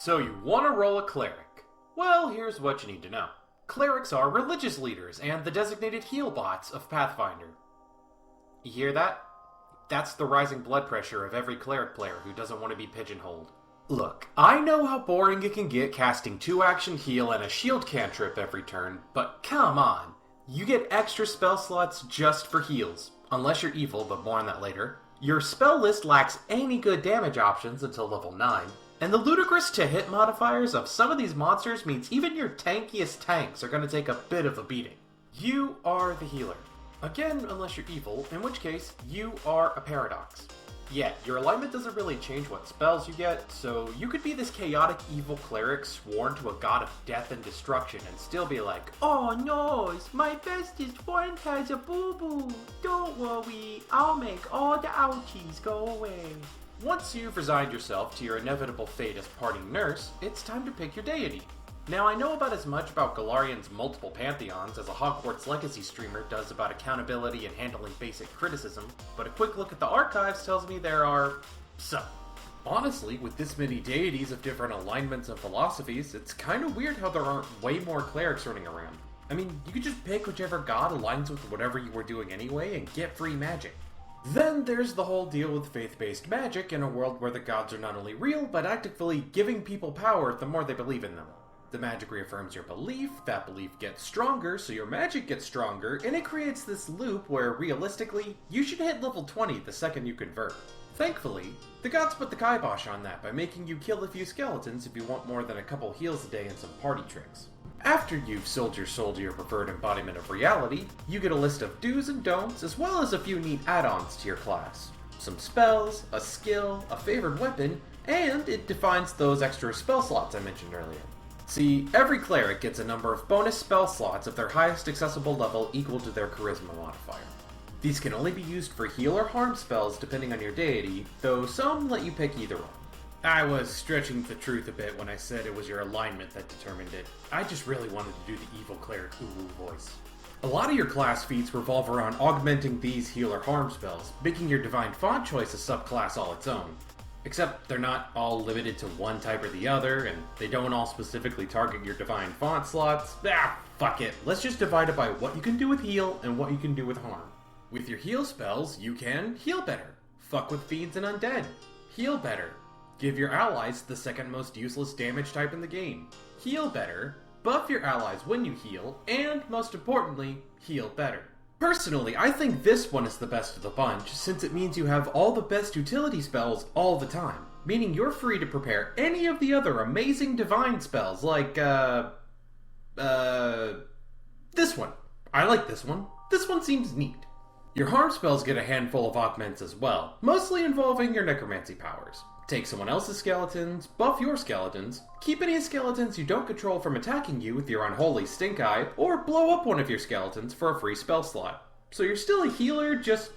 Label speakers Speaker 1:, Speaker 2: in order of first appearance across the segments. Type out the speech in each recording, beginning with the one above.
Speaker 1: So you want to roll a cleric? Well, here's what you need to know. Clerics are religious leaders and the designated heal bots of Pathfinder. You hear that? That's the rising blood pressure of every cleric player who doesn't want to be pigeonholed. Look, I know how boring it can get casting 2-action heal and a shield cantrip every turn, but come on. You get extra spell slots just for heals, unless you're evil, but more on that later. Your spell list lacks any good damage options until level 9, and the ludicrous to-hit modifiers of some of these monsters means even your tankiest tanks are going to take a bit of a beating. You are the healer. Again, unless you're evil, in which case, you are a paradox. Yeah, your alignment doesn't really change what spells you get, so you could be this chaotic evil cleric sworn to a god of death and destruction and still be like, "Oh no, my bestest friend has a boo-boo. Don't worry, I'll make all the ouchies go away." Once you've resigned yourself to your inevitable fate as parting nurse, it's time to pick your deity. Now, I know about as much about Golarian's multiple pantheons as a Hogwarts Legacy streamer does about accountability and handling basic criticism, but a quick look at the archives tells me there are some. Honestly, with this many deities of different alignments and philosophies, it's kind of weird how there aren't way more clerics running around. I mean, you could just pick whichever god aligns with whatever you were doing anyway and get free magic. Then there's the whole deal with faith-based magic in a world where the gods are not only real, but actively giving people power the more they believe in them. The magic reaffirms your belief, that belief gets stronger, so your magic gets stronger, and it creates this loop where, realistically, you should hit level 20 the second you convert. Thankfully, the gods put the kibosh on that by making you kill a few skeletons if you want more than a couple heals a day and some party tricks. After you've sold your soul to your preferred embodiment of reality, you get a list of do's and don'ts, as well as a few neat add-ons to your class. Some spells, a skill, a favored weapon, and it defines those extra spell slots I mentioned earlier. See, every cleric gets a number of bonus spell slots of their highest accessible level equal to their charisma modifier. These can only be used for heal or harm spells depending on your deity, though some let you pick either one. I was stretching the truth a bit when I said it was your alignment that determined it. I just really wanted to do the evil cleric ooh voice. A lot of your class feats revolve around augmenting these heal or harm spells, making your divine font choice a subclass all its own. Except they're not all limited to one type or the other, and they don't all specifically target your divine font slots. Fuck it. Let's just divide it by what you can do with heal and what you can do with harm. With your heal spells, you can heal better, fuck with fiends and undead, heal better, give your allies the second most useless damage type in the game, heal better, buff your allies when you heal, and most importantly, heal better. Personally, I think this one is the best of the bunch, since it means you have all the best utility spells all the time, meaning you're free to prepare any of the other amazing divine spells, like, this one. I like this one. This one seems neat. Your harm spells get a handful of augments as well, mostly involving your necromancy powers. Take someone else's skeletons, buff your skeletons, keep any skeletons you don't control from attacking you with your unholy stink eye, or blow up one of your skeletons for a free spell slot. So you're still a healer, just,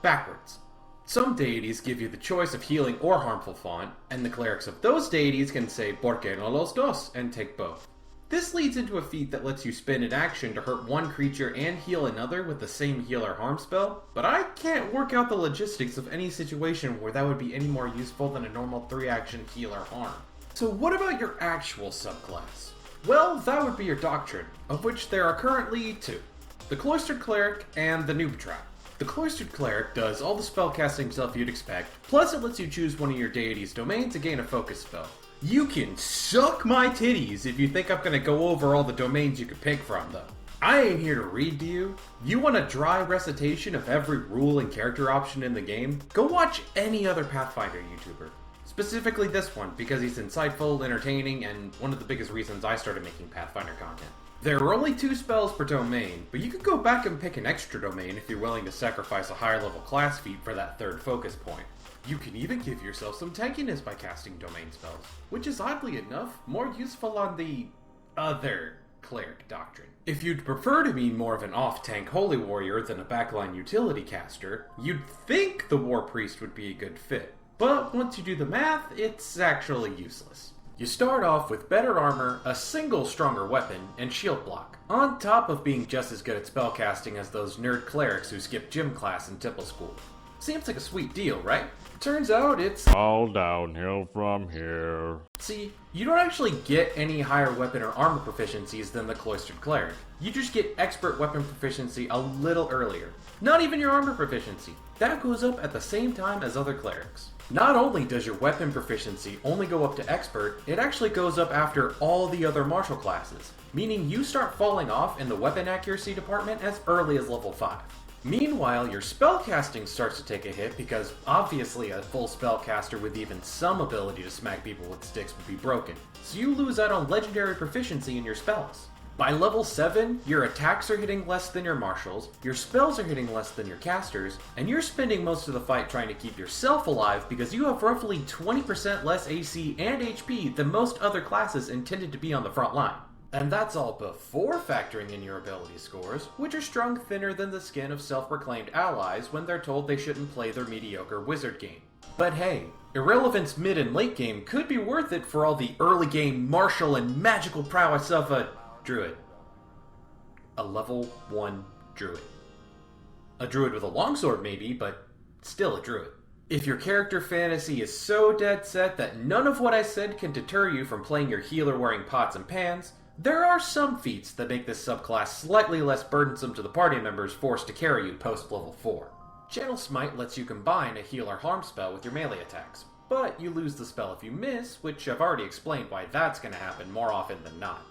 Speaker 1: backwards. Some deities give you the choice of healing or harmful font, and the clerics of those deities can say "Por qué no los dos?" and take both. This leads into a feat that lets you spend an action to hurt one creature and heal another with the same heal or harm spell, but I can't work out the logistics of any situation where that would be any more useful than a normal 3-action heal or harm. So what about your actual subclass? Well, that would be your doctrine, of which there are currently 2. The Cloistered Cleric and the Noob Trap. The Cloistered Cleric does all the spellcasting stuff you'd expect, plus it lets you choose one of your deity's domains to gain a focus spell. You can suck my titties if you think I'm gonna go over all the domains you could pick from, though. I ain't here to read to you. You want a dry recitation of every rule and character option in the game? Go watch any other Pathfinder YouTuber. Specifically this one, because he's insightful, entertaining, and one of the biggest reasons I started making Pathfinder content. There are only 2 spells per domain, but you could go back and pick an extra domain if you're willing to sacrifice a higher level class feat for that 3rd focus point. You can even give yourself some tankiness by casting domain spells, which is oddly enough more useful on the other cleric doctrine. If you'd prefer to be more of an off-tank holy warrior than a backline utility caster, you'd think the war priest would be a good fit. But once you do the math, it's actually useless. You start off with better armor, a single stronger weapon, and shield block, on top of being just as good at spellcasting as those nerd clerics who skip gym class in Temple School. Seems like a sweet deal, right? Turns out it's
Speaker 2: all downhill from here.
Speaker 1: See, you don't actually get any higher weapon or armor proficiencies than the Cloistered Cleric. You just get expert weapon proficiency a little earlier. Not even your armor proficiency. That goes up at the same time as other clerics. Not only does your weapon proficiency only go up to expert, it actually goes up after all the other martial classes, meaning you start falling off in the weapon accuracy department as early as level 5. Meanwhile, your spellcasting starts to take a hit because obviously a full spellcaster with even some ability to smack people with sticks would be broken, so you lose out on legendary proficiency in your spells. By level 7, your attacks are hitting less than your martials, your spells are hitting less than your casters, and you're spending most of the fight trying to keep yourself alive because you have roughly 20% less AC and HP than most other classes intended to be on the front line. And that's all before factoring in your ability scores, which are strung thinner than the skin of self-proclaimed allies when they're told they shouldn't play their mediocre wizard game. But hey, irrelevance mid and late game could be worth it for all the early game martial and magical prowess of a druid. A level 1 druid. A druid with a longsword maybe, but still a druid. If your character fantasy is so dead set that none of what I said can deter you from playing your healer wearing pots and pans, there are some feats that make this subclass slightly less burdensome to the party members forced to carry you post level 4. Channel Smite lets you combine a heal or harm spell with your melee attacks, but you lose the spell if you miss, which I've already explained why that's going to happen more often than not.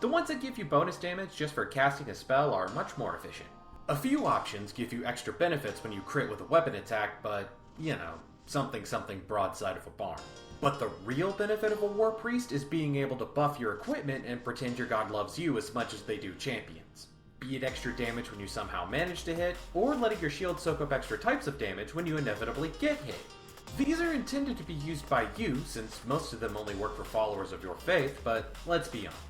Speaker 1: The ones that give you bonus damage just for casting a spell are much more efficient. A few options give you extra benefits when you crit with a weapon attack, but, you know, something broadside of a barn. But the real benefit of a War Priest is being able to buff your equipment and pretend your god loves you as much as they do champions. Be it extra damage when you somehow manage to hit, or letting your shield soak up extra types of damage when you inevitably get hit. These are intended to be used by you, since most of them only work for followers of your faith, but let's be honest.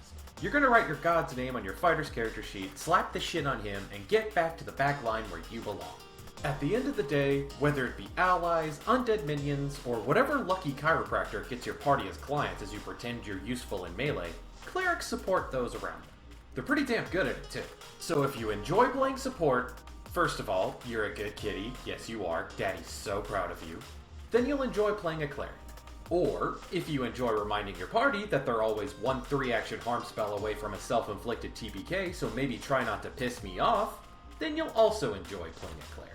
Speaker 1: You're gonna write your god's name on your fighter's character sheet, slap the shit on him, and get back to the back line where you belong. At the end of the day, whether it be allies, undead minions, or whatever lucky chiropractor gets your party as clients as you pretend you're useful in melee, clerics support those around them. They're pretty damn good at it too. So if you enjoy playing support, first of all, you're a good kitty, yes you are, daddy's so proud of you, then you'll enjoy playing a cleric. Or, if you enjoy reminding your party that they're always one 3-action harm spell away from a self-inflicted TPK, so maybe try not to piss me off, then you'll also enjoy playing a cleric.